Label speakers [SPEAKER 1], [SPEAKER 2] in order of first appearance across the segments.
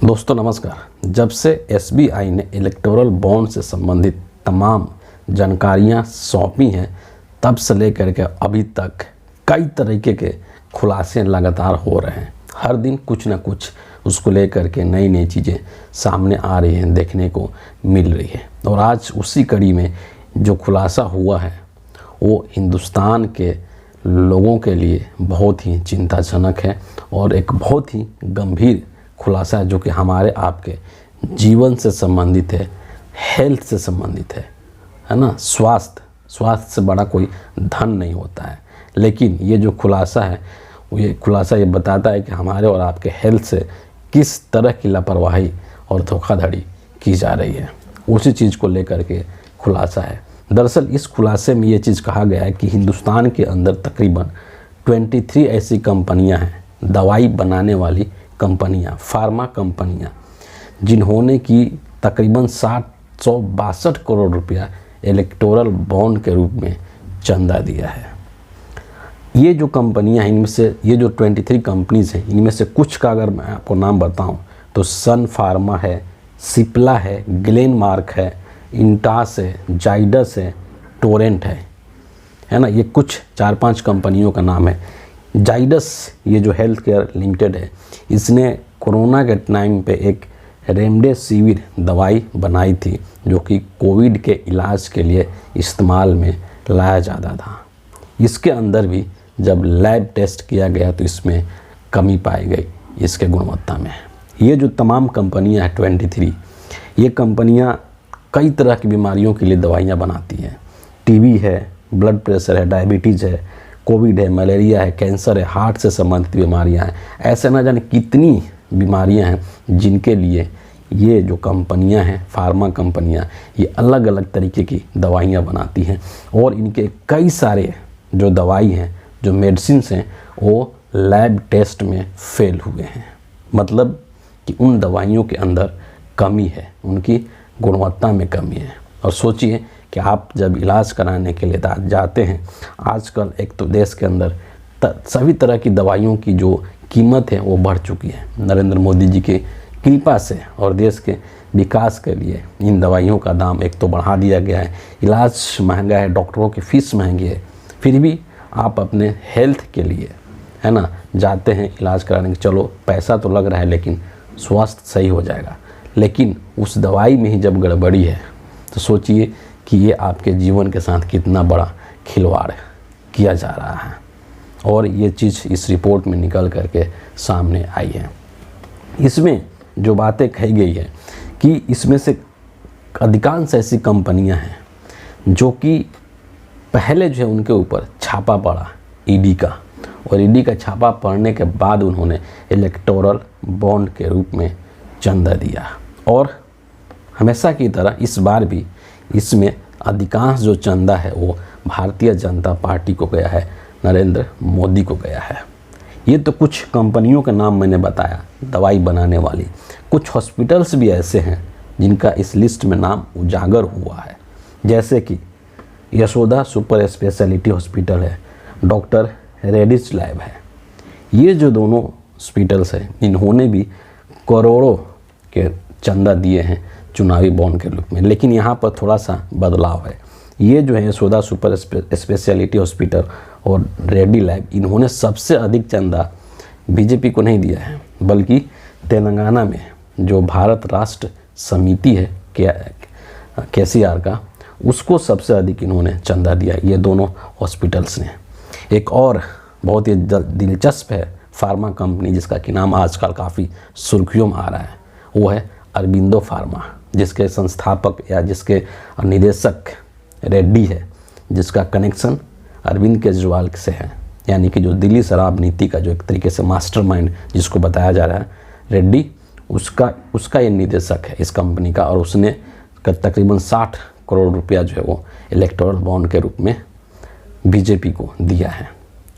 [SPEAKER 1] दोस्तों नमस्कार। जब से एसबीआई ने इलेक्टोरल बॉन्ड से संबंधित तमाम जानकारियां सौंपी हैं तब से लेकर के अभी तक कई तरीके के खुलासे लगातार हो रहे हैं। हर दिन कुछ ना कुछ उसको लेकर के नई नई चीज़ें सामने आ रही हैं, देखने को मिल रही है। और आज उसी कड़ी में जो खुलासा हुआ है वो हिंदुस्तान के लोगों के लिए बहुत ही चिंताजनक है और एक बहुत ही गंभीर खुलासा है जो कि हमारे आपके जीवन से संबंधित है, हेल्थ से संबंधित है ना। स्वास्थ्य से बड़ा कोई धन नहीं होता है। लेकिन ये जो खुलासा है ये खुलासा ये बताता है कि हमारे और आपके हेल्थ से किस तरह की लापरवाही और धोखाधड़ी की जा रही है, उसी चीज़ को लेकर के खुलासा है। दरअसल इस खुलासे में ये चीज़ कहा गया है कि हिंदुस्तान के अंदर तकरीबन 23 ऐसी कंपनियां हैं, दवाई बनाने वाली कंपनियां, फार्मा कंपनियां, जिन्होंने की तकरीबन 762 करोड़ रुपया इलेक्टोरल बॉन्ड के रूप में चंदा दिया है। ये जो कंपनियां हैं, इनमें से ये जो 23 कंपनीज़ हैं, इनमें से कुछ का अगर मैं आपको नाम बताऊं तो सन फार्मा है, सिप्ला है, ग्लेनमार्क है, इंटास है, जाइडस है, टोरेंट है ना। ये कुछ 4-5 कंपनियों का नाम है। जाइडस ये जो हेल्थ केयर लिमिटेड है, इसने कोरोना के टाइम पे एक रेमडेसिविर दवाई बनाई थी जो कि कोविड के इलाज के लिए इस्तेमाल में लाया जाता था। इसके अंदर भी जब लैब टेस्ट किया गया तो इसमें कमी पाई गई इसके गुणवत्ता में। ये जो तमाम कंपनियां हैं 23, ये कंपनियां कई तरह की बीमारियों के लिए दवाइयां बनाती हैं। टीबी है, ब्लड प्रेशर है, डायबिटीज़ है, कोविड है, मलेरिया है, कैंसर है, हार्ट से संबंधित बीमारियां हैं। ऐसे ना जाने कितनी बीमारियां हैं जिनके लिए ये जो कंपनियां हैं, फार्मा कंपनियां, ये अलग अलग तरीके की दवाइयां बनाती हैं। और इनके कई सारे जो दवाई हैं, जो मेडिसिन्स हैं, वो लैब टेस्ट में फेल हुए हैं। मतलब कि उन दवाइयों के अंदर कमी है, उनकी गुणवत्ता में कमी है। और सोचिए कि आप जब इलाज कराने के लिए जाते हैं, आजकल एक तो देश के अंदर सभी तरह की दवाइयों की जो कीमत है वो बढ़ चुकी है। नरेंद्र मोदी जी की कृपा से और देश के विकास के लिए इन दवाइयों का दाम एक तो बढ़ा दिया गया है। इलाज महंगा है, डॉक्टरों की फ़ीस महंगी है, फिर भी आप अपने हेल्थ के लिए है ना जाते हैं इलाज कराने के। चलो पैसा तो लग रहा है लेकिन स्वास्थ्य सही हो जाएगा। लेकिन उस दवाई में ही जब गड़बड़ी है तो सोचिए कि ये आपके जीवन के साथ कितना बड़ा खिलवाड़ किया जा रहा है। और ये चीज़ इस रिपोर्ट में निकल करके सामने आई है। इसमें जो बातें कही गई है कि इसमें से अधिकांश ऐसी कंपनियां हैं जो कि पहले जो है उनके ऊपर छापा पड़ा ईडी का, और ईडी का छापा पड़ने के बाद उन्होंने इलेक्टोरल बॉन्ड के रूप में चंदा दिया। और हमेशा की तरह इस बार भी इसमें अधिकांश जो चंदा है वो भारतीय जनता पार्टी को गया है, नरेंद्र मोदी को गया है। ये तो कुछ कंपनियों के नाम मैंने बताया दवाई बनाने वाली। कुछ हॉस्पिटल्स भी ऐसे हैं जिनका इस लिस्ट में नाम उजागर हुआ है, जैसे कि यशोदा सुपर स्पेशलिटी हॉस्पिटल है, डॉक्टर रेडिस लैब है। ये जो दोनों हॉस्पिटल्स हैं इन्होंने भी करोड़ों के चंदा दिए हैं चुनावी बॉन्ड के रूप में। लेकिन यहाँ पर थोड़ा सा बदलाव है। ये जो है यशोदा सुपर स्पेशलिटी हॉस्पिटल और रेड्डी लैब, इन्होंने सबसे अधिक चंदा बीजेपी को नहीं दिया है, बल्कि तेलंगाना में जो भारत राष्ट्र समिति है केसीआर का, उसको सबसे अधिक इन्होंने चंदा दिया ये दोनों हॉस्पिटल्स ने। एक और बहुत ही दिलचस्प है फार्मा कंपनी जिसका कि नाम आजकल काफ़ी सुर्खियों में आ रहा है, वो है अरबिंदो फार्मा, जिसके संस्थापक या जिसके निदेशक रेड्डी है, जिसका कनेक्शन अरविंद केजरीवाल से है। यानी कि जो दिल्ली नीति का जो एक तरीके से मास्टरमाइंड जिसको बताया जा रहा है रेड्डी, उसका ये निदेशक है इस कंपनी का। और उसने तकरीबन 60 करोड़ रुपया जो है वो इलेक्टोरल बॉन्ड के रूप में बीजेपी को दिया है।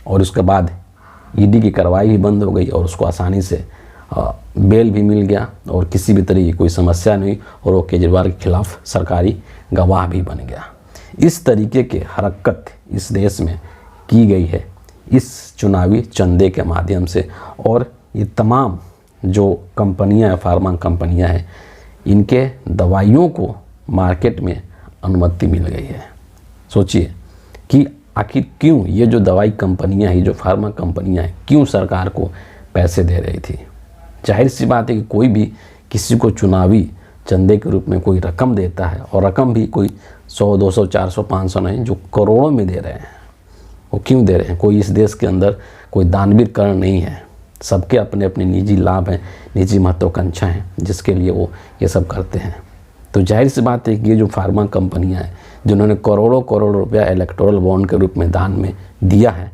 [SPEAKER 1] और उसके बाद ईडी की कार्रवाई भी बंद हो गई और उसको आसानी से बेल भी मिल गया और किसी भी तरह की कोई समस्या नहीं, और वो केजरीवाल के खिलाफ सरकारी गवाह भी बन गया। इस तरीके के हरकत इस देश में की गई है इस चुनावी चंदे के माध्यम से। और ये तमाम जो कंपनियां हैं, फार्मा कंपनियां हैं, इनके दवाइयों को मार्केट में अनुमति मिल गई है। सोचिए कि आखिर क्यों ये जो दवाई कंपनियां हैं, जो फार्मा कंपनियां हैं, क्यों सरकार को पैसे दे रही थी। जाहिर सी बात है कि कोई भी किसी को चुनावी चंदे के रूप में कोई रकम देता है, और रकम भी कोई 100, 200, 400, 500 नहीं, जो करोड़ों में दे रहे हैं। वो क्यों दे रहे हैं? कोई इस देश के अंदर कोई दानवीर कर्ण नहीं है। सबके अपने अपने निजी लाभ हैं, निजी महत्वाकांक्षा हैं, जिसके लिए वो ये सब करते हैं। तो जाहिर सी बात है कि ये जो फार्मा कंपनियां हैं, जिन्होंने करोड़ों करोड़ रुपया इलेक्टोरल बॉन्ड के रूप में दान में दिया है,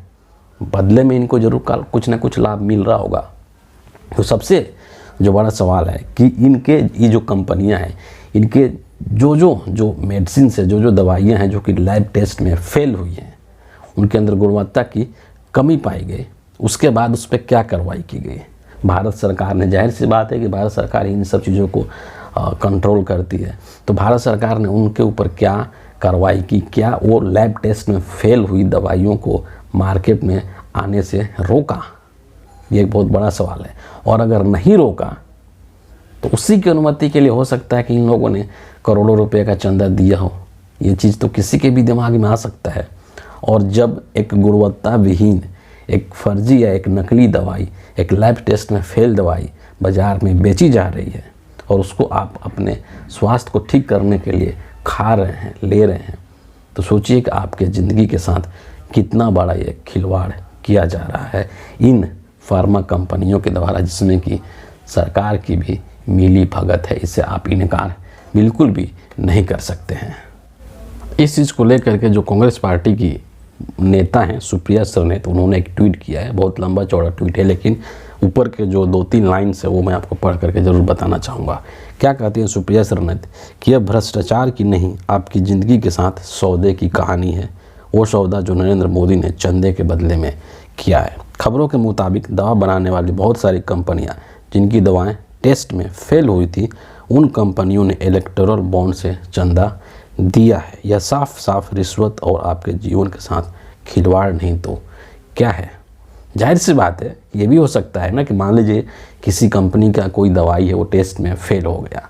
[SPEAKER 1] बदले में इनको जरूर कुछ ना कुछ लाभ मिल रहा होगा। तो सबसे जो बड़ा सवाल है कि इनके ये जो कंपनियां हैं, इनके जो मेडिसिन से जो दवाइयां हैं जो कि लैब टेस्ट में फेल हुई हैं, उनके अंदर गुणवत्ता की कमी पाई गई, उसके बाद उस पर क्या कार्रवाई की गई। भारत सरकार ने, जाहिर सी बात है कि भारत सरकार इन सब चीज़ों को कंट्रोल करती है, तो भारत सरकार ने उनके ऊपर क्या कार्रवाई की, क्या वो लैब टेस्ट में फेल हुई दवाइयों को मार्केट में आने से रोका, ये एक बहुत बड़ा सवाल है। और अगर नहीं रोका तो उसी की अनुमति के लिए हो सकता है कि इन लोगों ने करोड़ों रुपए का चंदा दिया हो। ये चीज़ तो किसी के भी दिमाग में आ सकता है। और जब एक गुणवत्ता विहीन, एक फर्जी या एक नकली दवाई, एक लैब टेस्ट में फेल दवाई बाज़ार में बेची जा रही है, और उसको आप अपने स्वास्थ्य को ठीक करने के लिए खा रहे हैं, ले रहे हैं, तो सोचिए कि आपके ज़िंदगी के साथ कितना बड़ा ये खिलवाड़ किया जा रहा है इन फार्मा कंपनियों के द्वारा, जिसमें कि सरकार की भी मिली भगत है। इसे आप इनकार बिल्कुल भी नहीं कर सकते हैं। इस चीज़ को लेकर के जो कांग्रेस पार्टी की नेता हैं सुप्रिया सरनेत, उन्होंने एक ट्वीट किया है। बहुत लंबा चौड़ा ट्वीट है, लेकिन ऊपर के जो 2-3 लाइन्स है वो मैं आपको पढ़ करके ज़रूर बताना चाहूँगा। क्या कहती हैं सुप्रिया सरनेत कि यह भ्रष्टाचार की नहीं, आपकी ज़िंदगी के साथ सौदे की कहानी है। वो सौदा जो नरेंद्र मोदी ने चंदे के बदले में किया है। खबरों के मुताबिक दवा बनाने वाली बहुत सारी कंपनियां जिनकी दवाएं टेस्ट में फेल हुई थी, उन कंपनियों ने इलेक्टोरल बॉन्ड से चंदा दिया है। यह साफ साफ रिश्वत और आपके जीवन के साथ खिलवाड़ नहीं तो क्या है। जाहिर सी बात है, ये भी हो सकता है ना कि मान लीजिए किसी कंपनी का कोई दवाई है, वो टेस्ट में फेल हो गया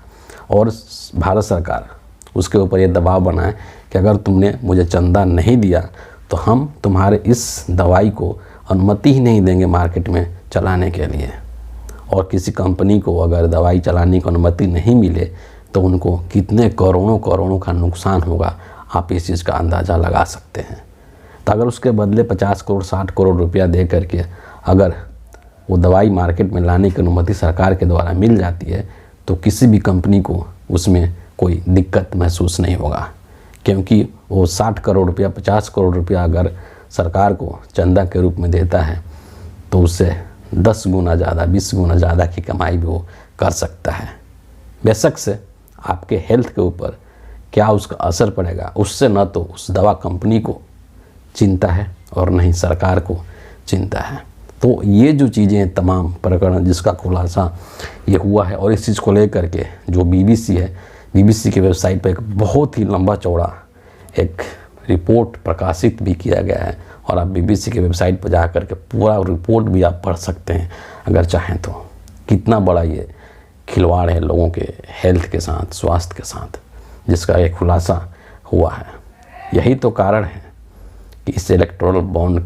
[SPEAKER 1] और भारत सरकार उसके ऊपर ये दबाव बनाए कि अगर तुमने मुझे चंदा नहीं दिया तो हम तुम्हारे इस दवाई को अनुमति ही नहीं देंगे मार्केट में चलाने के लिए। और किसी कंपनी को अगर दवाई चलाने की अनुमति नहीं मिले तो उनको कितने करोड़ों का नुकसान होगा, आप इस चीज़ का अंदाज़ा लगा सकते हैं। तो अगर उसके बदले 50 करोड़ 60 करोड़ रुपया दे करके अगर वो दवाई मार्केट में लाने की अनुमति सरकार के द्वारा मिल जाती है, तो किसी भी कंपनी को उसमें कोई दिक्कत महसूस नहीं होगा, क्योंकि वो 60 करोड़ रुपया 50 करोड़ रुपया अगर सरकार को चंदा के रूप में देता है तो उससे 10 गुना ज़्यादा 20 गुना ज़्यादा की कमाई भी वो कर सकता है। बेशक से आपके हेल्थ के ऊपर क्या उसका असर पड़ेगा, उससे न तो उस दवा कंपनी को चिंता है और नहीं सरकार को चिंता है। तो ये जो चीज़ें तमाम प्रकरण जिसका खुलासा ये हुआ है, और इस चीज़ को लेकर के जो बीबीसी है, बीबीसी की वेबसाइट पर एक बहुत ही लंबा चौड़ा एक रिपोर्ट प्रकाशित भी किया गया है, और आप बीबीसी की वेबसाइट पर जा कर के पूरा रिपोर्ट भी आप पढ़ सकते हैं अगर चाहें तो। कितना बड़ा ये खिलवाड़ है लोगों के हेल्थ के साथ, स्वास्थ्य के साथ, जिसका एक खुलासा हुआ है। यही तो कारण है कि इस इलेक्टोरल बॉन्ड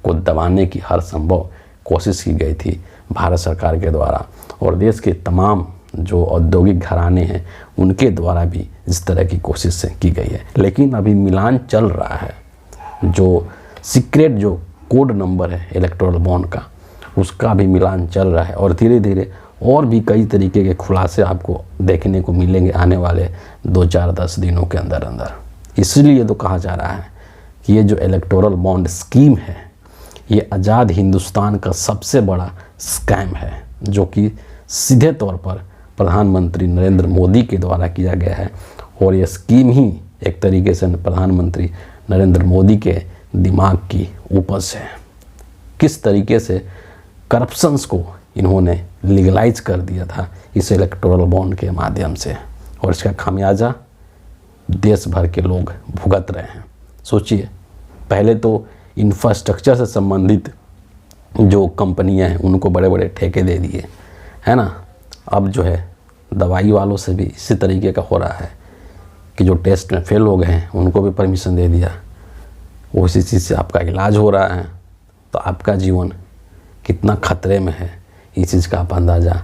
[SPEAKER 1] को दबाने की हर संभव कोशिश की गई थी भारत सरकार के द्वारा, और देश के तमाम जो औद्योगिक घराने हैं उनके द्वारा भी इस तरह की कोशिश की गई है। लेकिन अभी मिलान चल रहा है, जो सीक्रेट जो कोड नंबर है इलेक्टोरल बॉन्ड का, उसका भी मिलान चल रहा है, और धीरे धीरे और भी कई तरीके के खुलासे आपको देखने को मिलेंगे आने वाले 2-4-10 दिनों के अंदर अंदर। इसलिए तो कहा जा रहा है कि ये जो इलेक्टोरल बॉन्ड स्कीम है, ये आज़ाद हिंदुस्तान का सबसे बड़ा स्कैम है, जो कि सीधे तौर पर प्रधानमंत्री नरेंद्र मोदी के द्वारा किया गया है। और ये स्कीम ही एक तरीके से प्रधानमंत्री नरेंद्र मोदी के दिमाग की उपज है। किस तरीके से करप्शंस को इन्होंने लीगलाइज कर दिया था इस इलेक्टोरल बॉन्ड के माध्यम से, और इसका खामियाजा देश भर के लोग भुगत रहे हैं। सोचिए, पहले तो इंफ्रास्ट्रक्चर से संबंधित जो कंपनियां हैं उनको बड़े बड़े ठेके दे दिए, है ना। अब जो है दवाई वालों से भी इसी तरीके का हो रहा है कि जो टेस्ट में फेल हो गए हैं उनको भी परमिशन दे दिया, वो इसी चीज़ से आपका इलाज हो रहा है। तो आपका जीवन कितना खतरे में है इस चीज़ का आप अंदाज़ा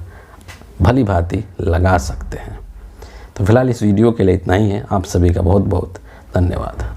[SPEAKER 1] भली भांति लगा सकते हैं। तो फिलहाल इस वीडियो के लिए इतना ही है। आप सभी का बहुत बहुत धन्यवाद।